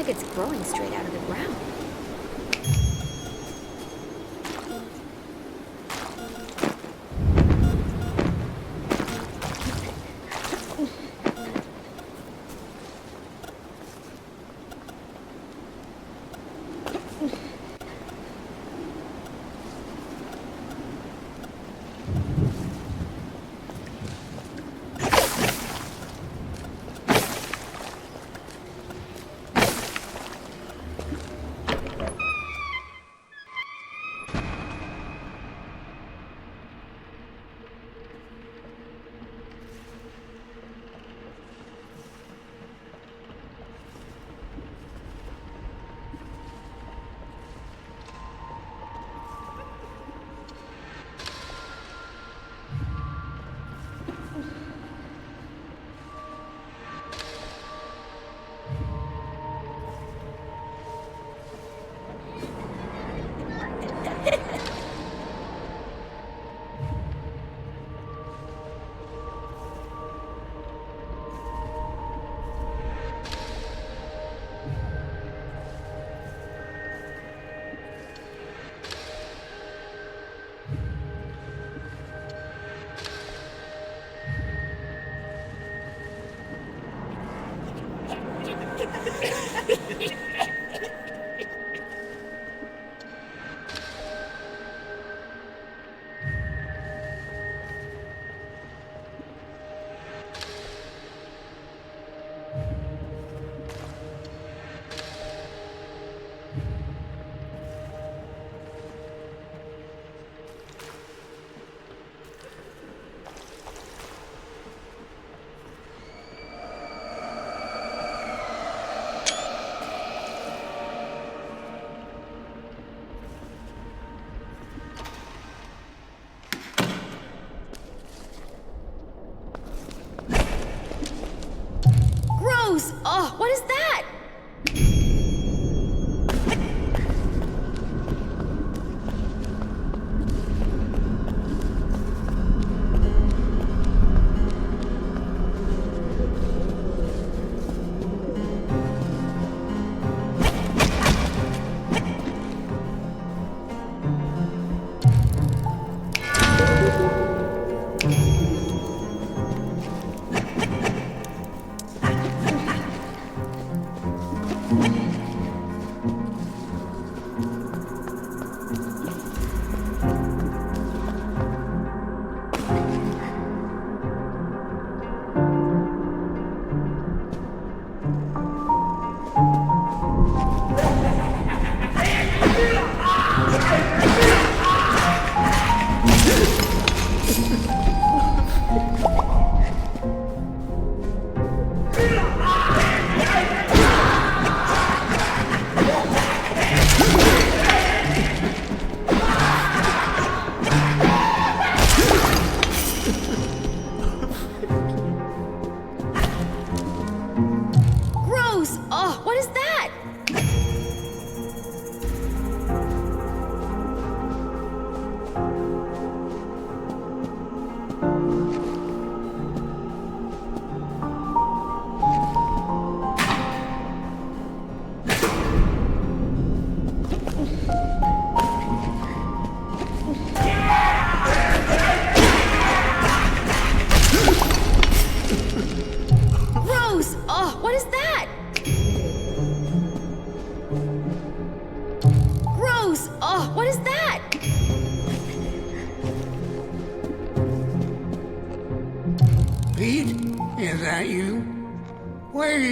like it's growing straight out of the ground. Oh, what is that?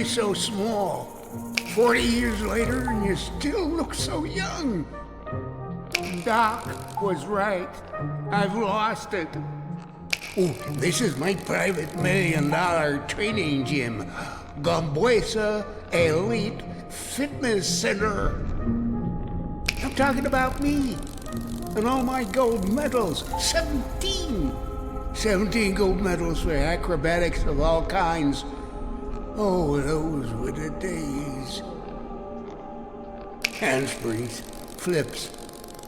So small. 40 years later and you still look so young. Doc was right. I've lost it. Oh, this is my private $1 million training gym. Gambuesa Elite Fitness Center. I'm talking about me and all my gold medals. 17 gold medals for acrobatics of all kinds. Oh, those were the days. Handsprings, flips,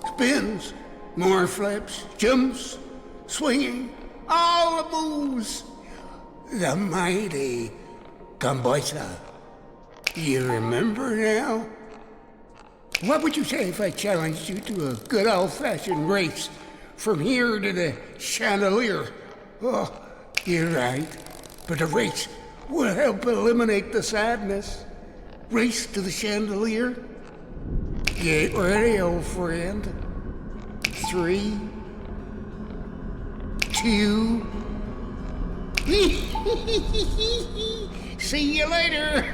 spins, more flips, jumps, swinging, all the moves. The mighty Gambuesa. You remember now? What would you say if I challenged you to a good old-fashioned race from here to the chandelier? Oh, you're right. But a race will help eliminate the sadness. Race to the chandelier? Get ready, old friend. 3, 2... See you later!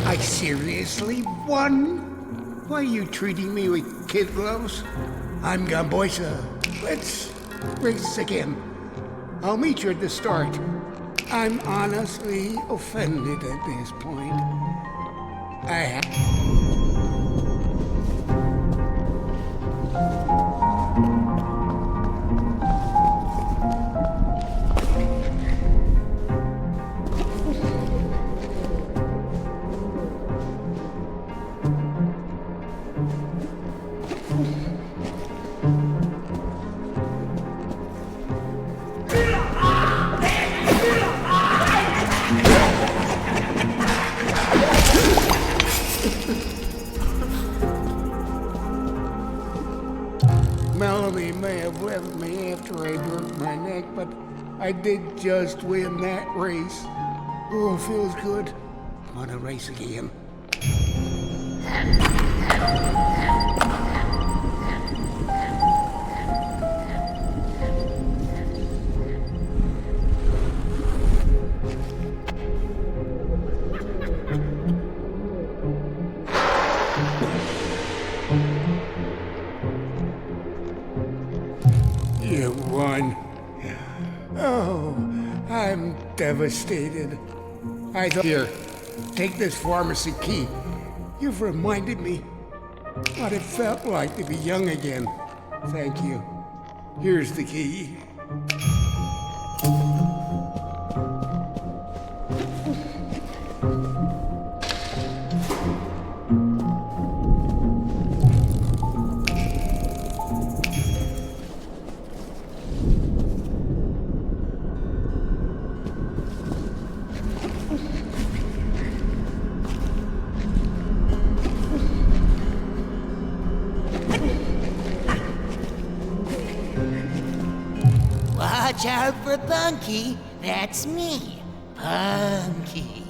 I seriously won? Why are you treating me with kid gloves? I'm Gamboisa. Let's race again. I'll meet you at the start. I'm honestly offended at this point. Melanie may have left me after I broke my neck, but I did just win that race. Oh, feels good. Wanna race again? You won. Oh, I'm devastated. Here, take this pharmacy key. You've reminded me what it felt like to be young again. Thank you. Here's the key. Watch out for Punky. That's me, Punky.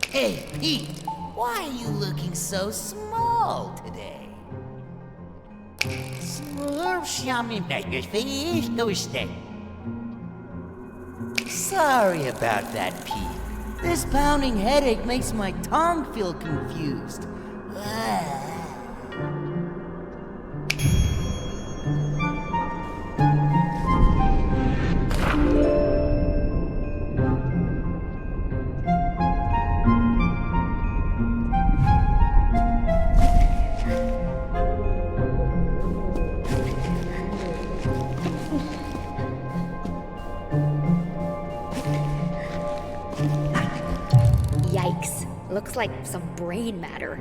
Hey, Pete, why are you looking so small today? Sorry about that, Pete. This pounding headache makes my tongue feel confused. Yikes. Looks like some brain matter.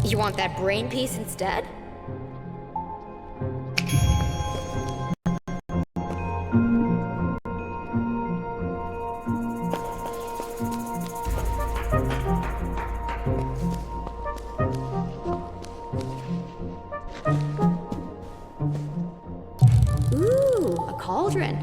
You want that brain piece instead? Ooh, a cauldron.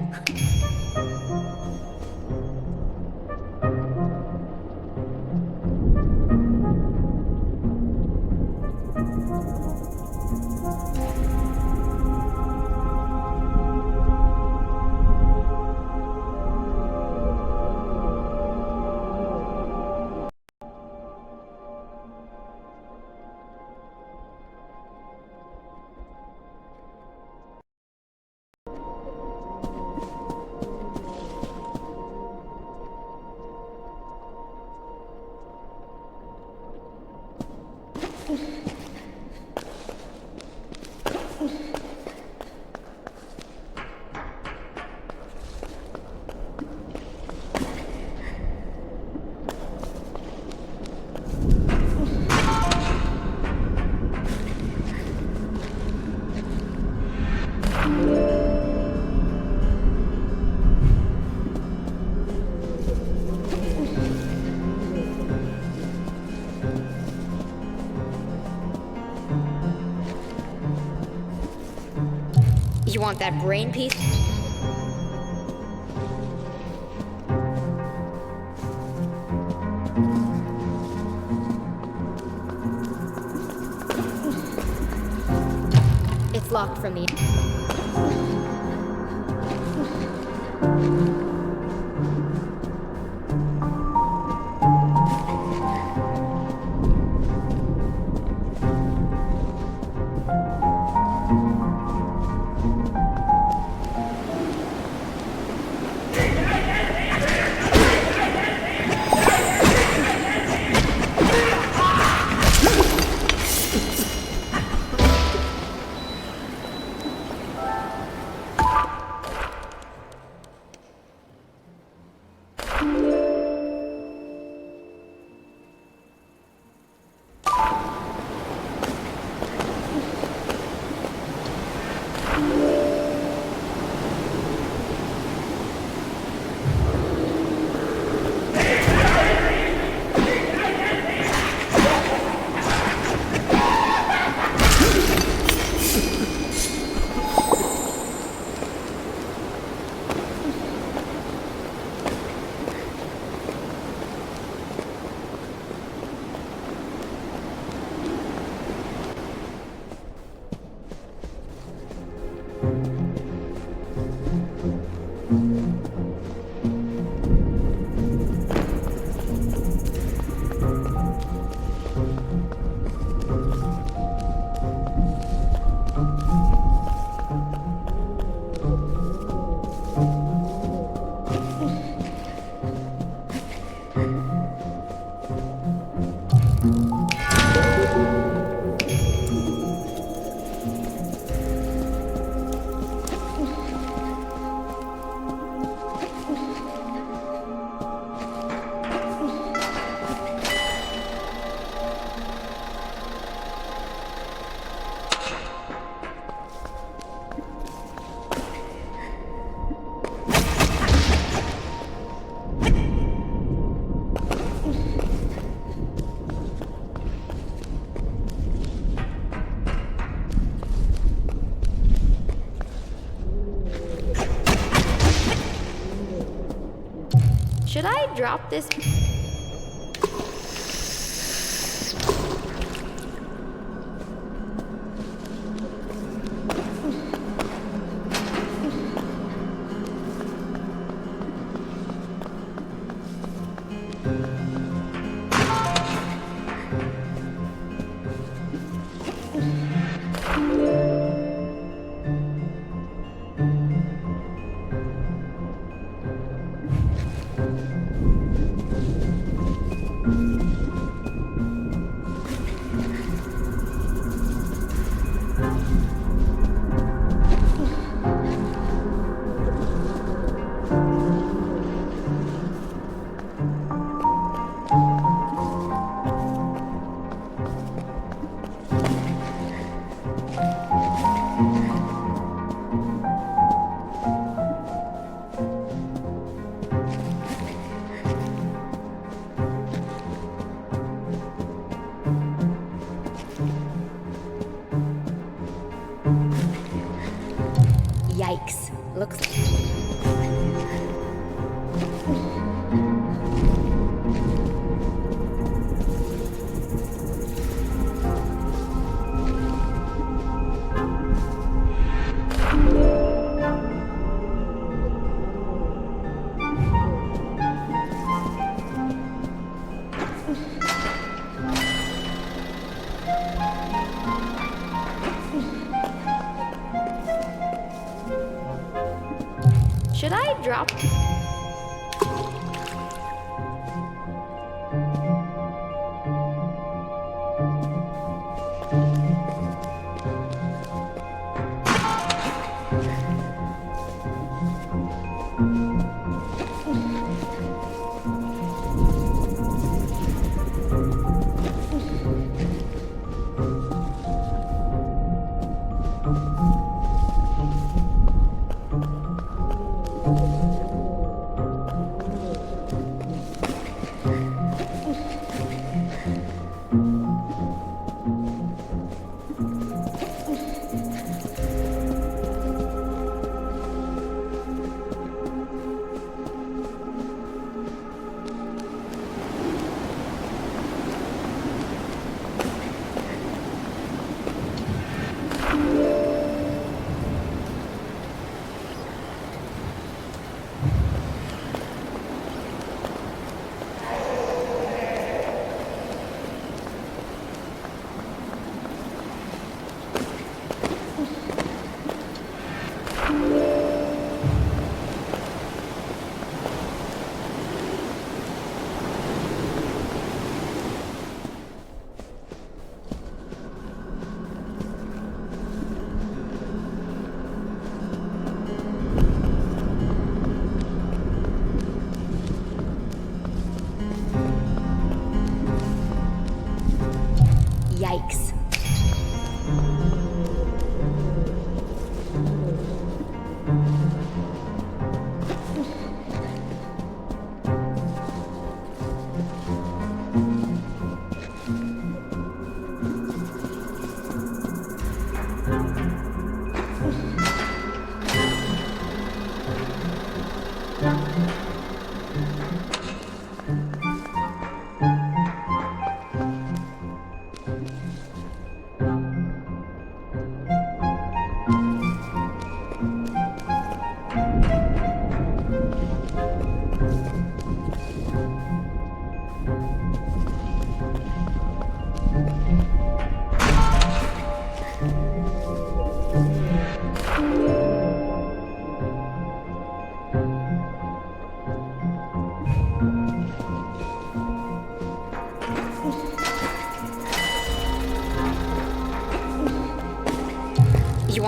You want that brain piece? It's locked from the... Should I drop this? Yikes. Looks like... Should I drop?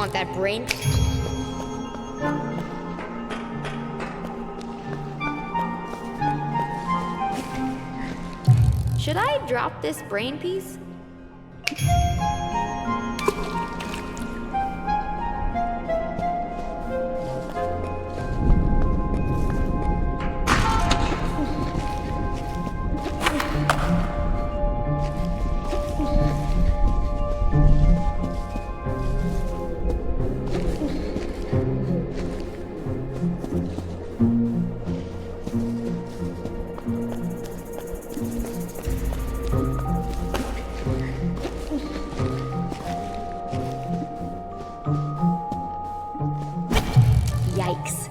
want that brain? Should I drop this brain piece? Yikes.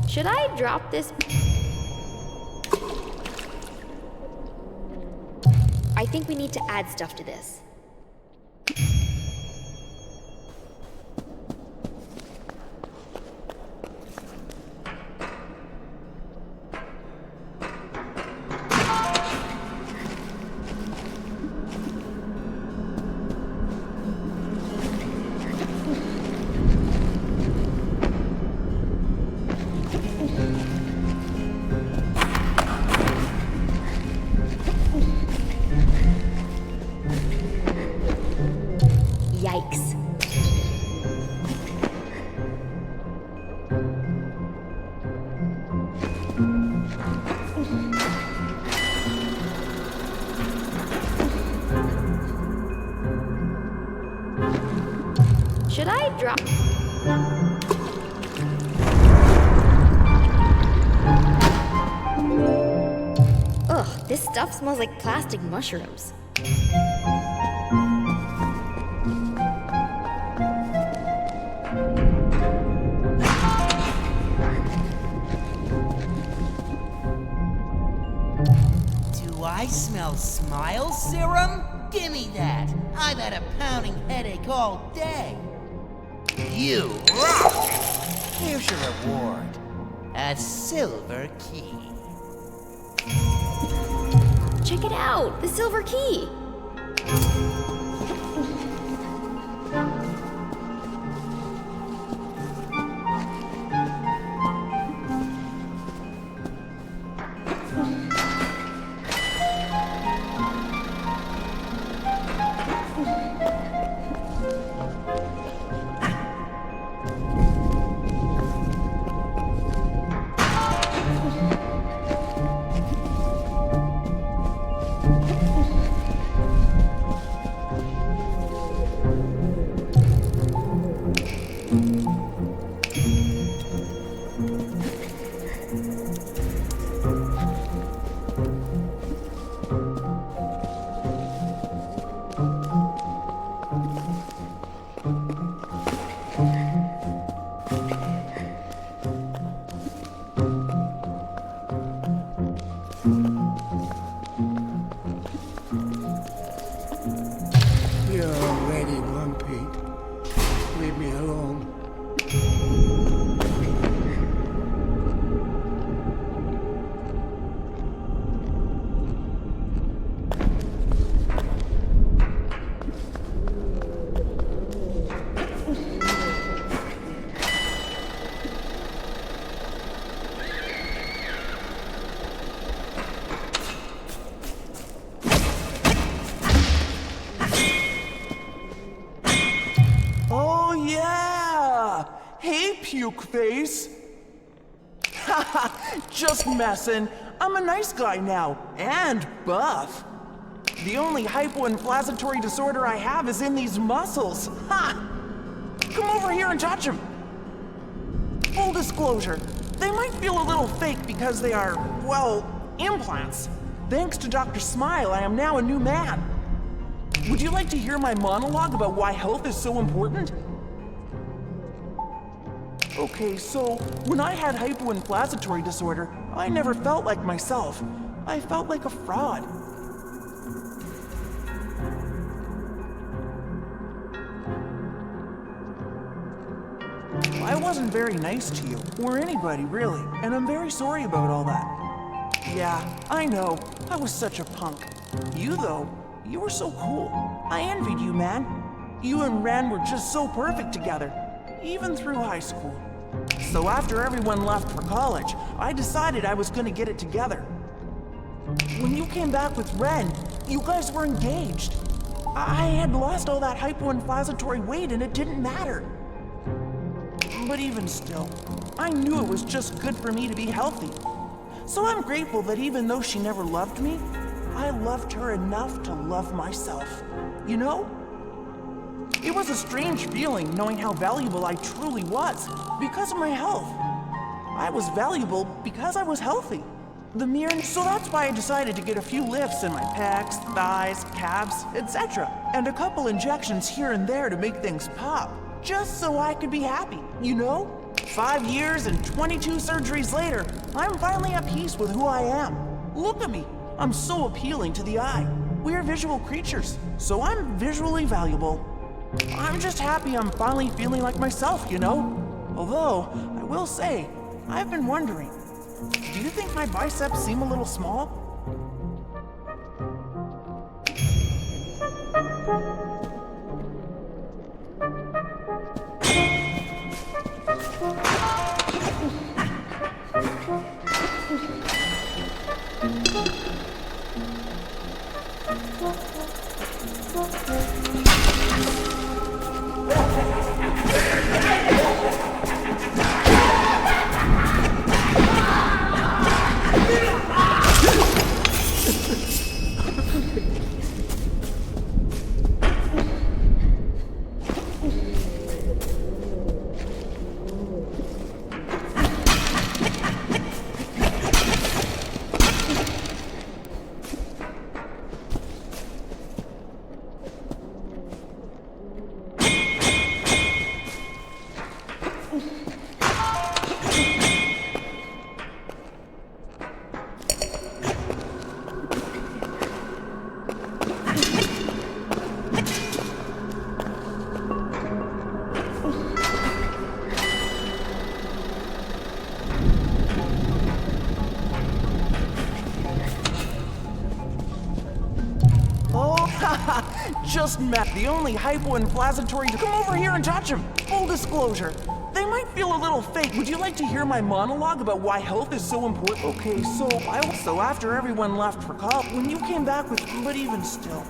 Should I drop this? I think we need to add stuff to this. Yikes. Should I drop? Ugh, this stuff smells like plastic mushrooms. Do I smell smile serum? Gimme that. I've had a pounding headache all day. You rock! Here's your reward. A silver key. Check it out, the silver key. You're already grumpy. Leave me alone. Oh yeah! Hey, puke face! Haha, just messing. I'm a nice guy now, and buff. The only hypoinflammatory disorder I have is in these muscles. Ha! Come over here and touch them. Full disclosure, they might feel a little fake because they are, well, implants. Thanks to Dr. Smile, I am now a new man. Would you like to hear my monologue about why health is so important? Okay, so when I had hypoinflammatory disorder, I never felt like myself. I felt like a fraud. I wasn't very nice to you, or anybody really, and I'm very sorry about all that. Yeah, I know, I was such a punk. You though, you were so cool. I envied you, man. You and Ren were just so perfect together, even through high school. So after everyone left for college, I decided I was gonna get it together. When you came back with Ren, you guys were engaged. I had lost all that hypoinflammatory weight and it didn't matter. But even still, I knew it was just good for me to be healthy. So I'm grateful that even though she never loved me, I loved her enough to love myself. You know? It was a strange feeling knowing how valuable I truly was because of my health. I was valuable because I was healthy. So that's why I decided to get a few lifts in my pecs, thighs, calves, etc. And a couple injections here and there to make things pop. Just so I could be happy, you know? 5 years and 22 surgeries later, I'm finally at peace with who I am. Look at me, I'm so appealing to the eye. We're visual creatures, so I'm visually valuable. I'm just happy I'm finally feeling like myself, you know? Although, I will say, I've been wondering, do you think my biceps seem a little small? Just met the only hypoinflammatory. Come over here and touch him. Full disclosure, they might feel a little fake. Would you like to hear my monologue about why health is so important? Okay, so after everyone left for college, when you came back with, but even still,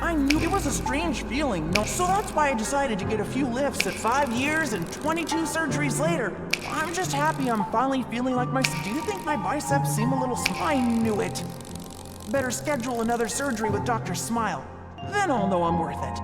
I knew it was a strange feeling. So that's why I decided to get a few lifts at 5 years and 22 surgeries later. I'm just happy I'm finally feeling like myself. Do you think my biceps seem a little small? I knew it. Better schedule another surgery with Dr. Smile. Then I'll know I'm worth it.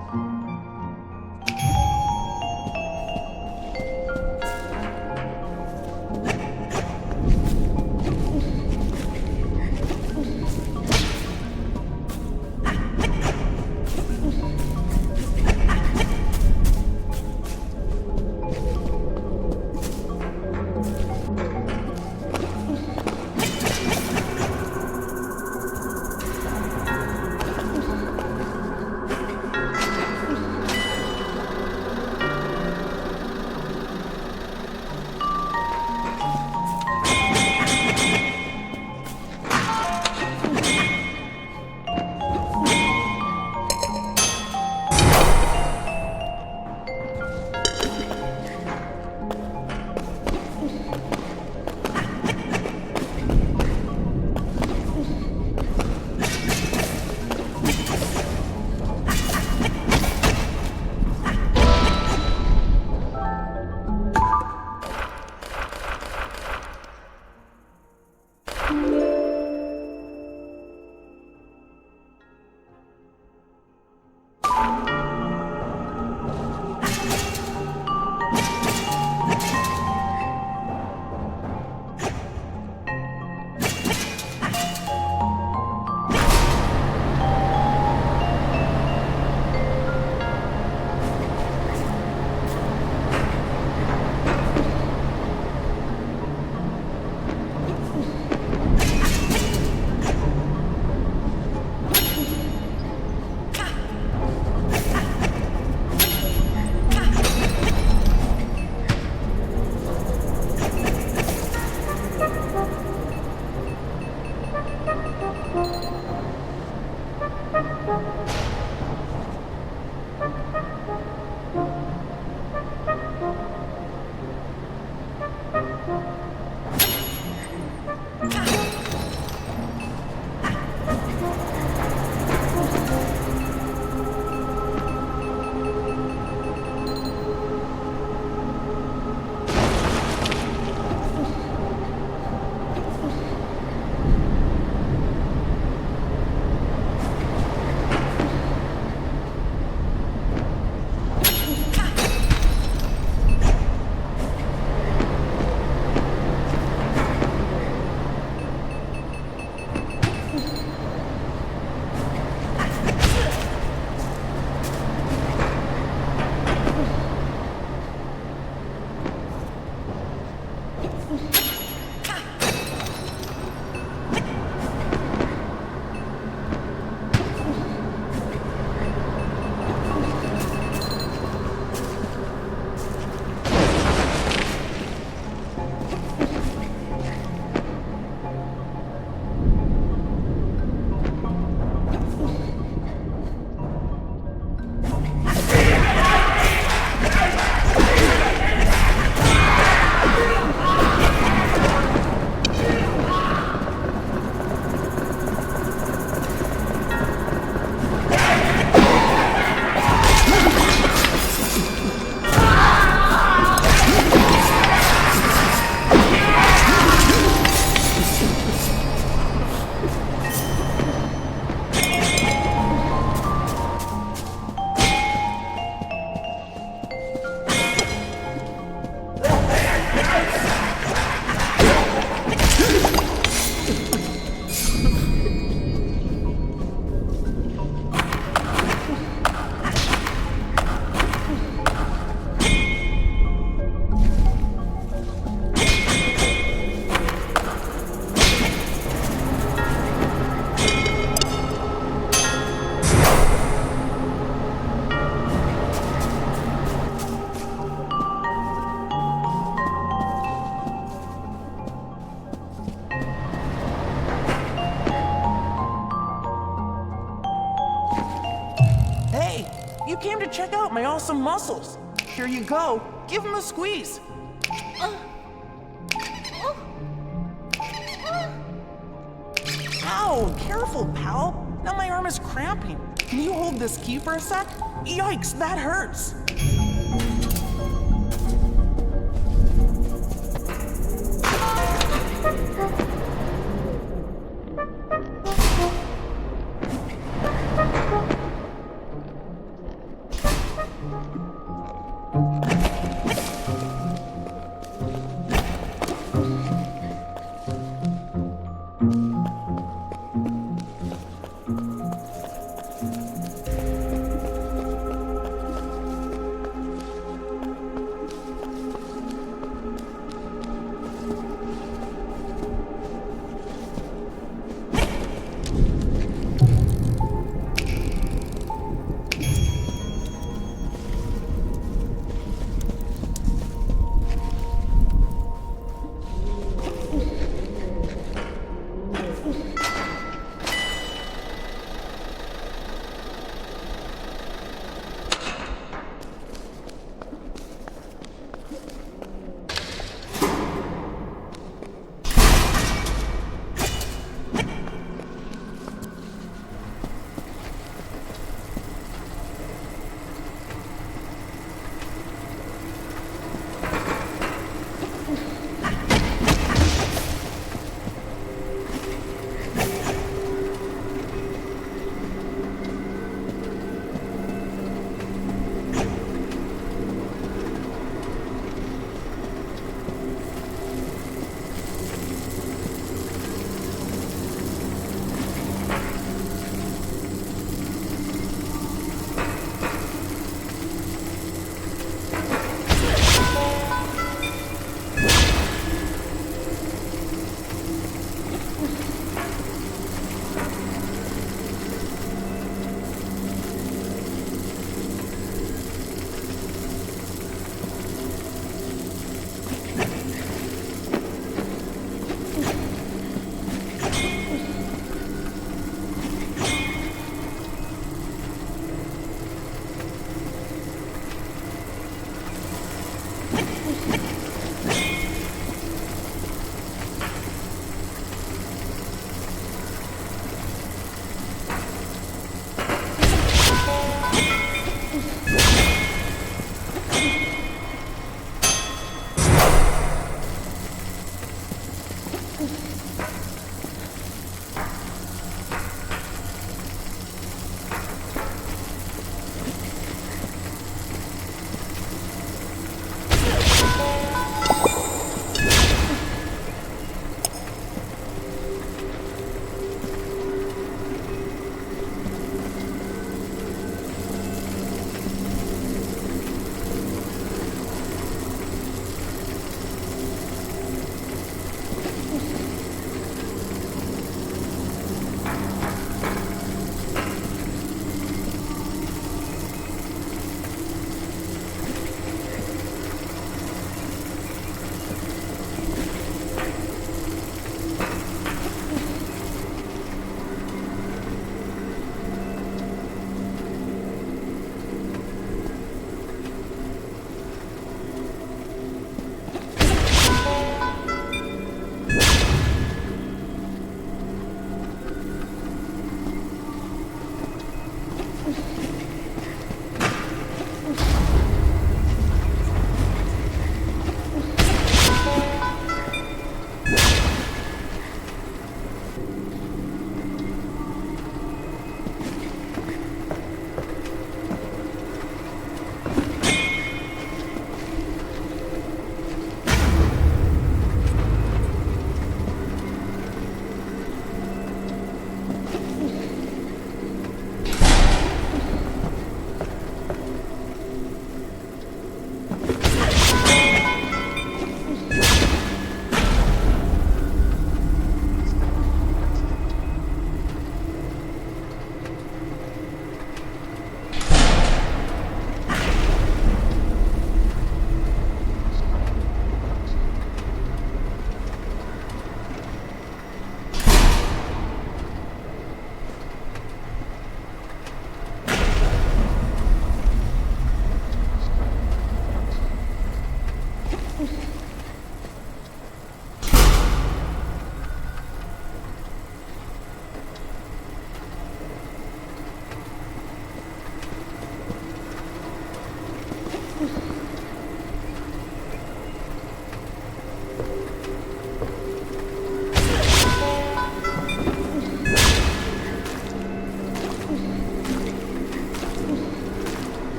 came to check out my awesome muscles. Here you go. Give them a squeeze. Ow, careful, pal. Now my arm is cramping. Can you hold this key for a sec? Yikes, that hurts.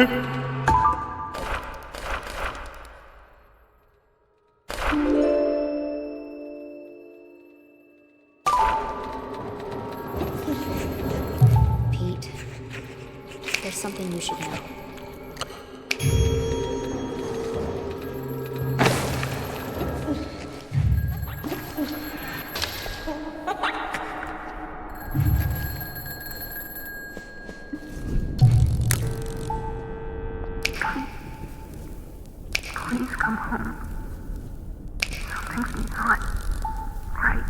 Pete, there's something you should know. Please come home. Something's not right.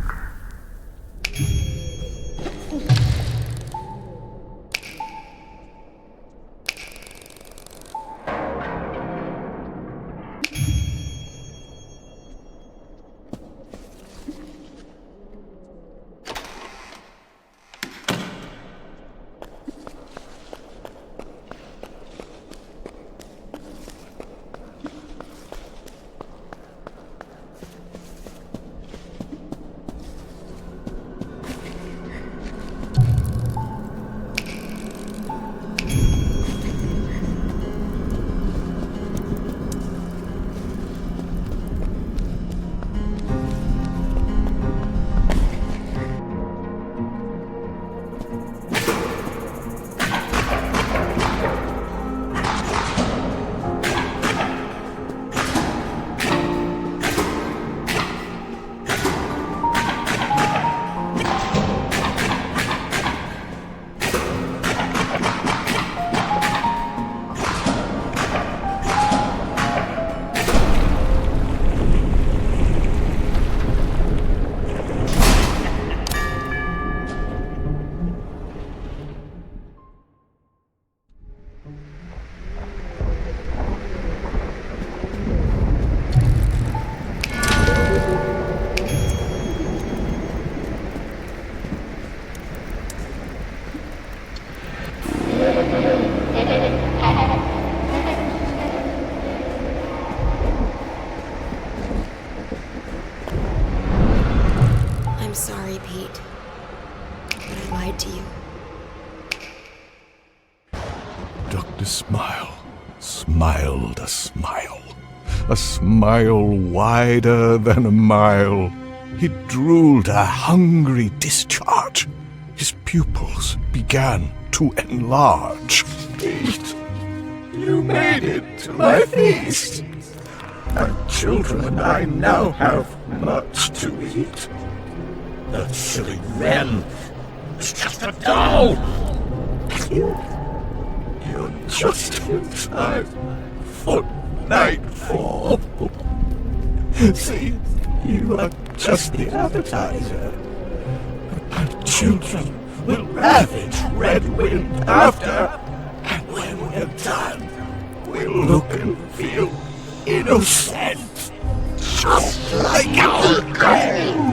I'm sorry, Pete. But I lied to you. Dr. Smile smiled a smile wider than a mile. He drooled a hungry discharge. His pupils began to enlarge. Pete, you made it to my feast. My children and I now have much to eat. The silly wren is just a doll. You're just in time for nightfall. See, you are just the appetizer. My children will ravage Red Wind after. And when we're done, we'll look and feel innocent. Just like our goal.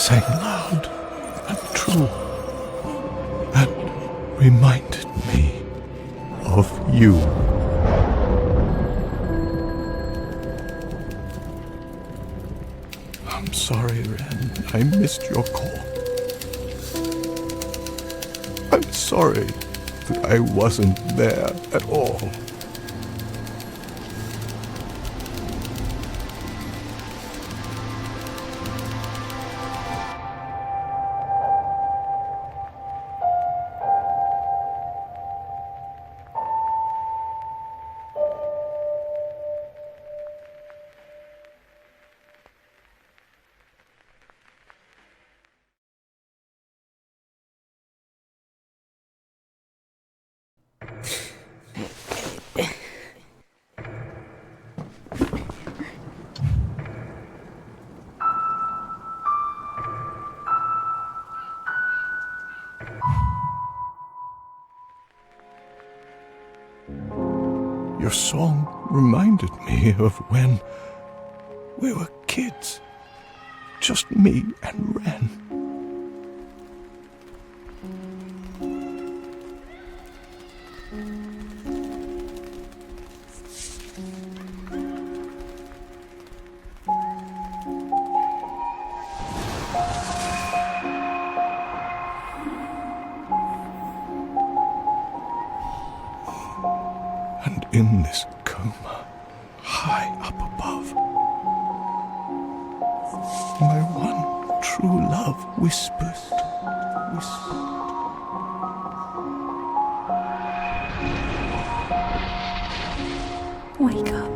sang loud and true, and reminded me of you. I'm sorry, Ren. I missed your call. I'm sorry that I wasn't there at all. Your song reminded me of when we were kids. Just me and Ren. And in this coma, high up above, my one true love whispers, Wake up.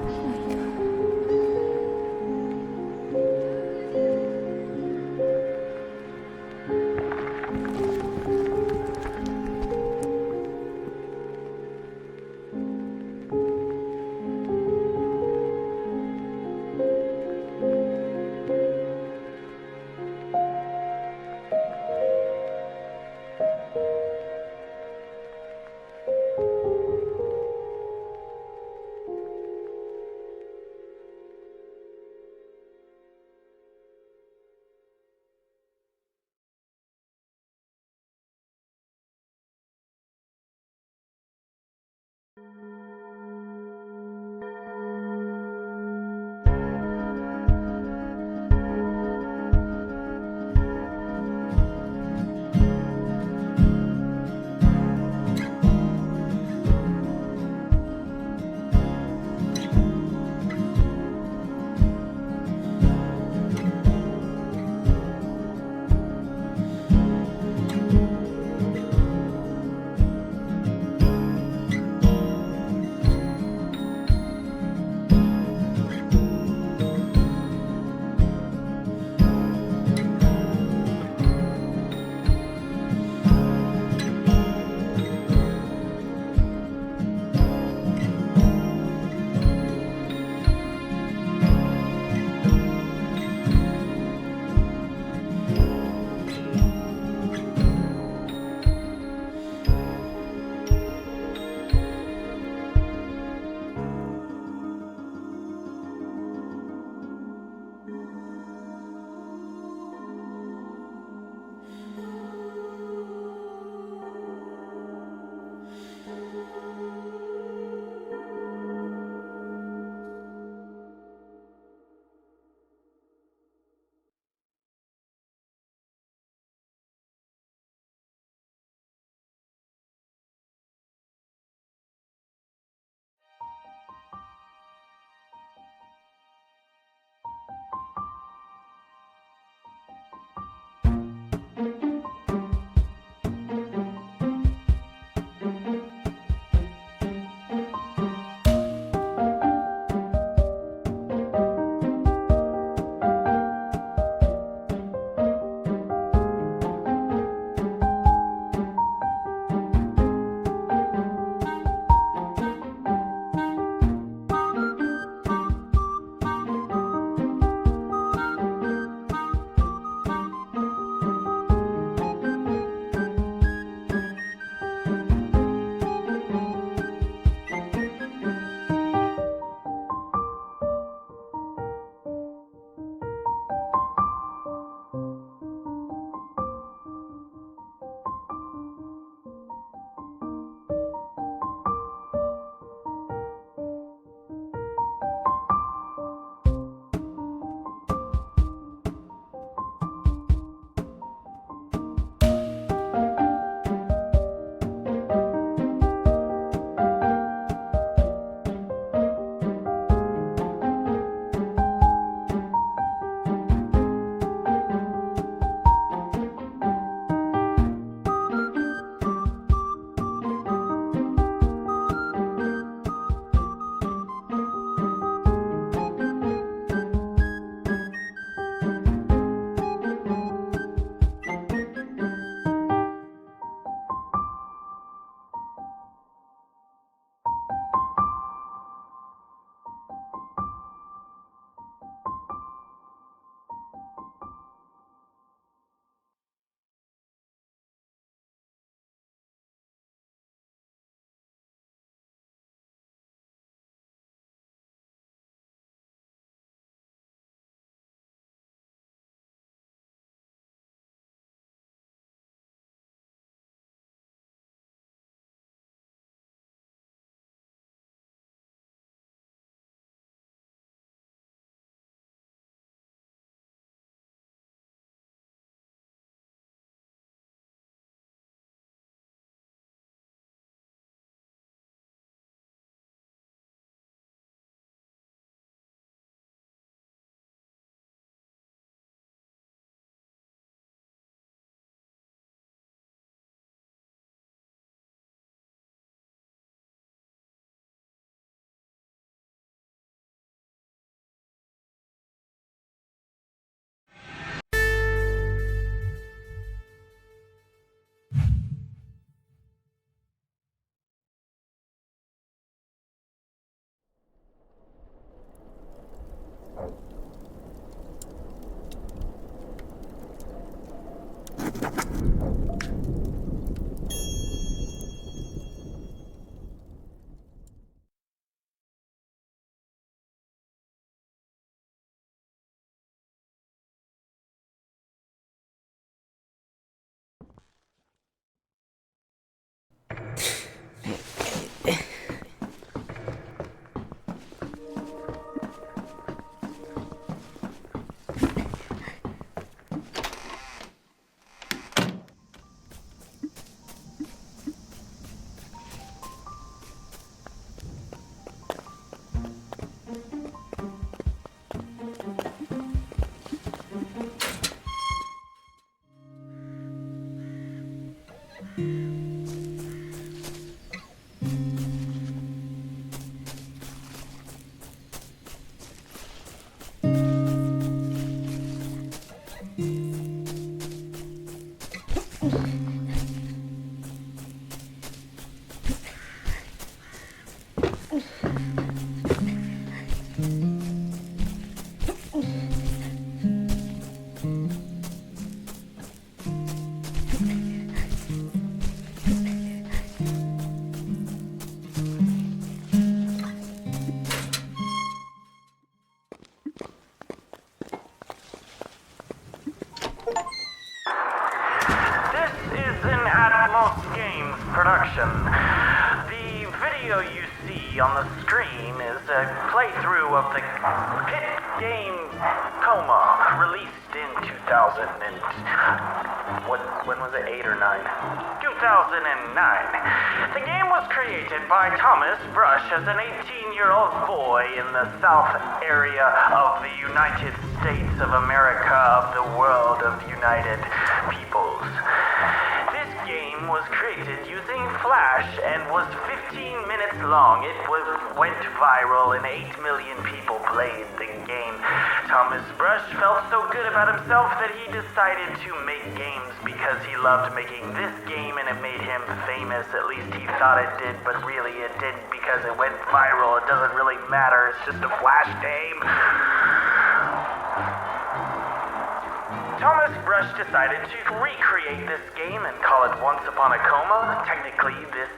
This is an Atmos Games production. The video you see on the screen is a playthrough of the hit game Coma, released in 2000 and... when was it, 8 or 9? 2009. The game was created by Thomas Brush as an 18-year-old boy in the South area of the United States of America, of the world of United Peoples. This game was created using Flash and was 15 minutes long. It went viral and 8 million people played the game. Thomas Brush felt so good about himself that he decided to make games because he loved making this game and it made him famous. At least he thought it did, but really it didn't because it went viral. It doesn't really matter. It's just a Flash game. Thomas Brush decided to recreate this game and call it Once Upon a Coma. Technically, this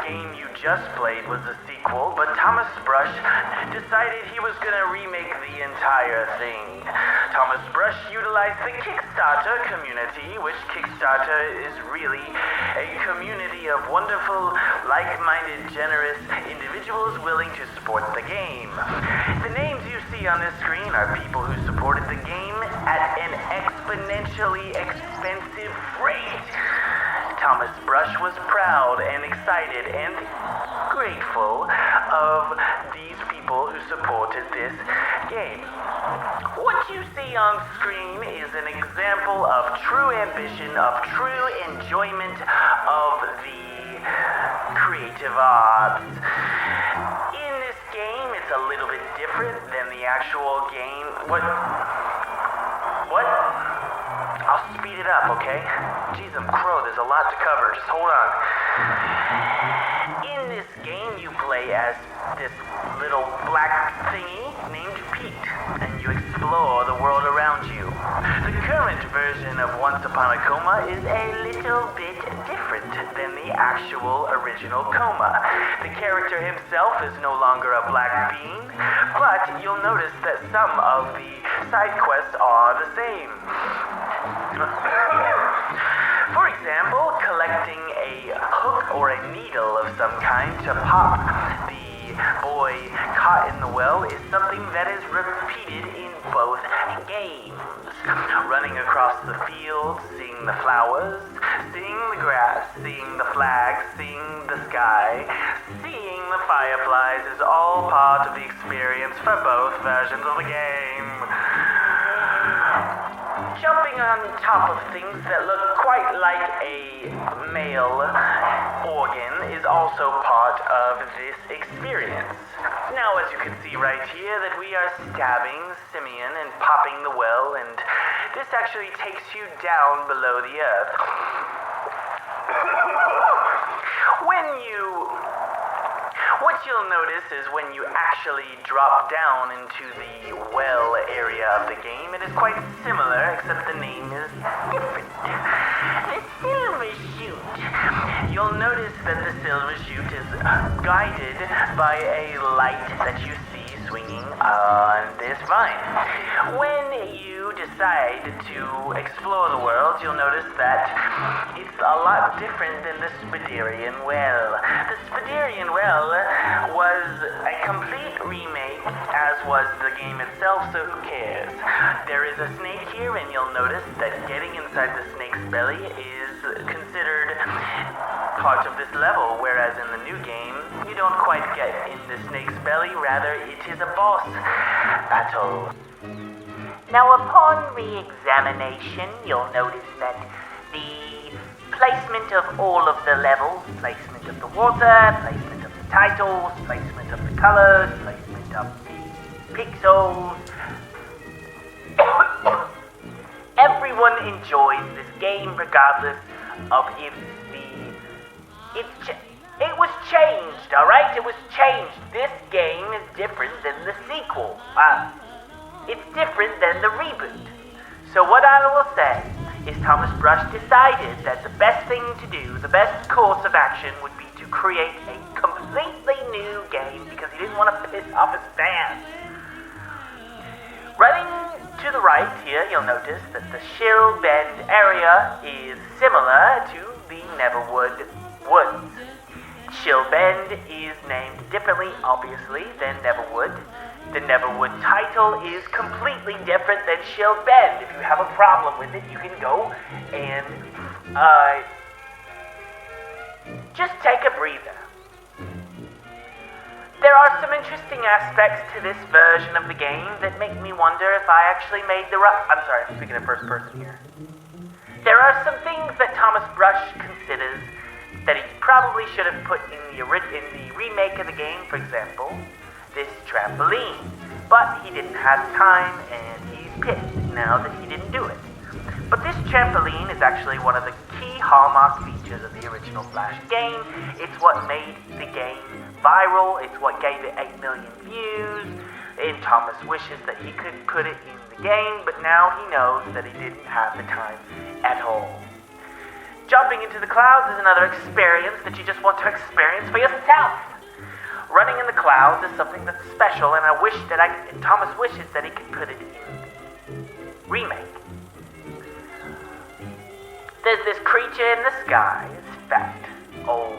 game you just played was a sequel, but Thomas Brush decided he was gonna remake the entire thing. Thomas Brush utilized the Kickstarter community, which Kickstarter is really a community of wonderful, like-minded, generous individuals willing to support the game. The names you see on this screen are people who supported the game at an exponentially expensive rate. Thomas Brush was proud and excited and grateful of these people who supported this game. What you see on screen is an example of true ambition, of true enjoyment of the creative arts. In this game, it's a little bit different than the actual game. What? I'll speed it up, okay? Jeez, I'm crow, there's a lot to cover. Just hold on. In this game, you play as this little black thingy named Pete, and you explore the world around you. The current version of Once Upon a Coma is a little bit different than the actual original Coma. The character himself is no longer a black bean, but you'll notice that some of the side quests are the same. For example, collecting a hook or a needle of some kind to pop the boy caught in the well is something that is repeated in both games. Running across the field, seeing the flowers, seeing the grass, seeing the flags, seeing the sky, seeing the fireflies is all part of the experience for both versions of the game. Jumping on top of things that look quite like a male organ is also part of this experience. Now, as you can see right here, that we are stabbing Simeon and popping the well, and this actually takes you down below the earth. What you'll notice is when you actually drop down into the well of the game, it is quite similar, except the name is different. The silver chute. You'll notice that the silver chute is guided by a light that you see swinging on this vine. When you decide to explore the world, you'll notice that it's a lot different than the Spiderian Well. The Spiderian Well was a complete remake, as was the game itself, so who cares? There is a snake here, and you'll notice that getting inside the snake's belly is considered part of this level, whereas in the new game, you don't quite get in the snake's belly, rather it is a boss battle. Now upon re-examination, you'll notice that the placement of all of the levels, placement of the water, placement of the titles, placement of the colors, placement of the pixels, everyone enjoys this game regardless of if it was changed, alright? It was changed. This game is different than the sequel. It's different than the reboot. So what I will say is Thomas Brush decided that the best thing to do, the best course of action would be to create a completely new game because he didn't want to piss off his fans. Running to the right here, you'll notice that the Shill Bend area is similar to the Neverwood Woods. Shill Bend is named differently, obviously, than Neverwood. The Neverwood title is completely different than Shill Bend. If you have a problem with it, you can go and, just take a breather. There are some interesting aspects to this version of the game that make me wonder if I actually made the right... I'm sorry, I'm speaking in first person here. There are some things that Thomas Brush considers that he probably should have put in the remake of the game, for example, this trampoline. But he didn't have time, and he's pissed now that he didn't do it. But this trampoline is actually one of the key hallmark features of the original Flash game. It's what made the game viral. It's what gave it 8 million views. And Thomas wishes that he could put it in the game, but now he knows that he didn't have the time at all. Jumping into the clouds is another experience that you just want to experience for yourself. Running in the clouds is something that's special, and Thomas wishes that he could put it in the remake. There's this creature in the sky, this fat old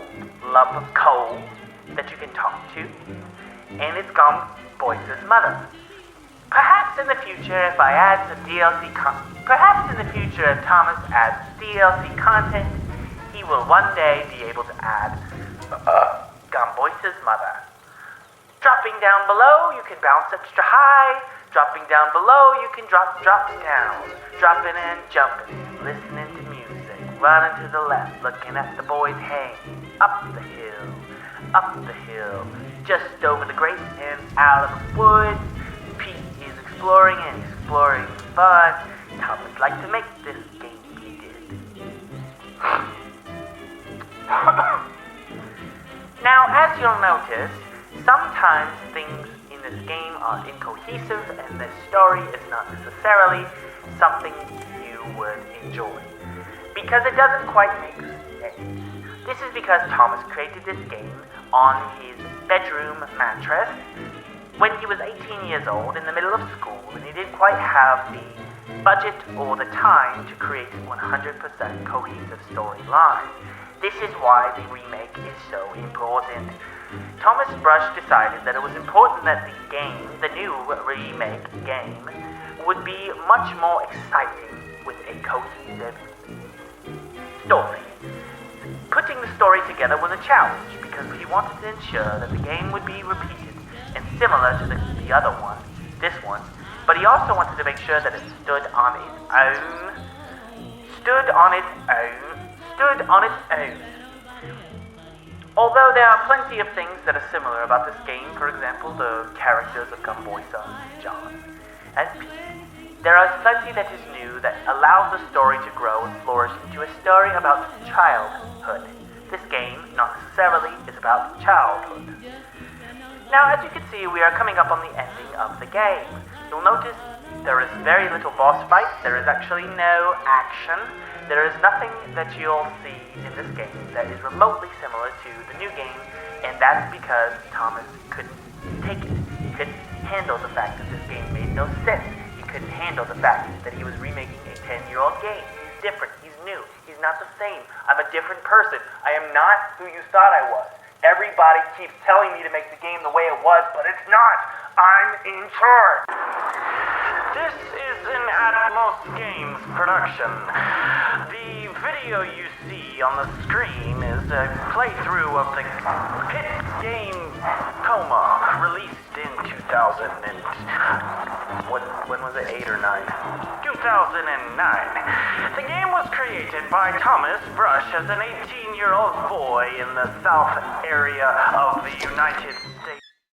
lump of coal that you can talk to, and it's Gomboisa's mother. Perhaps in the future, if I add some DLC if Thomas adds DLC content, he will one day be able to add Gomboisa's mother. Dropping down below, you can bounce extra high. Dropping down below, you can drop down. Dropping and jumping, listening to music. Running to the left, looking at the boys hanging. Up the hill, just over the grate and out of the woods. Pete is exploring fun. Thomas liked to make this game, he did. Now, as you'll notice, sometimes things in this game are incohesive and the story is not necessarily something you would enjoy, because it doesn't quite make sense. This is because Thomas created this game on his bedroom mattress when he was 18 years old in the middle of school, and he didn't quite have the budget or the time to create a 100% cohesive storyline. This is why the remake is so important. Thomas Brush decided that it was important that the new remake game, would be much more exciting with a cohesive story. Putting the story together was a challenge because he wanted to ensure that the game would be repeated and similar to the other one, this one, but he also wanted to make sure that it stood on its own. Although there are plenty of things that are similar about this game, for example, the characters of Gomboisa, John, and Pete, there is plenty that is new that allows the story to grow and flourish into a story about childhood. This game, not necessarily, is about childhood. Now, as you can see, we are coming up on the ending of the game. You'll notice there is very little boss fight, there is actually no action. There is nothing that you'll see in this game that is remotely similar to the new game, and that's because Thomas couldn't take it. He couldn't handle the fact that this game made no sense. He couldn't handle the fact that he was remaking a 10-year-old game. He's different, he's new, he's not the same. I'm a different person. I am not who you thought I was. Everybody keeps telling me to make the game the way it was, but it's not. I'm in charge. This is an Atmos Games production. The video you see on the screen is a playthrough of the hit game Coma, released in 2000 and... when was it, 8 or 9? 2009. The game was created by Thomas Brush as an 18-year-old boy in the south area of the United States.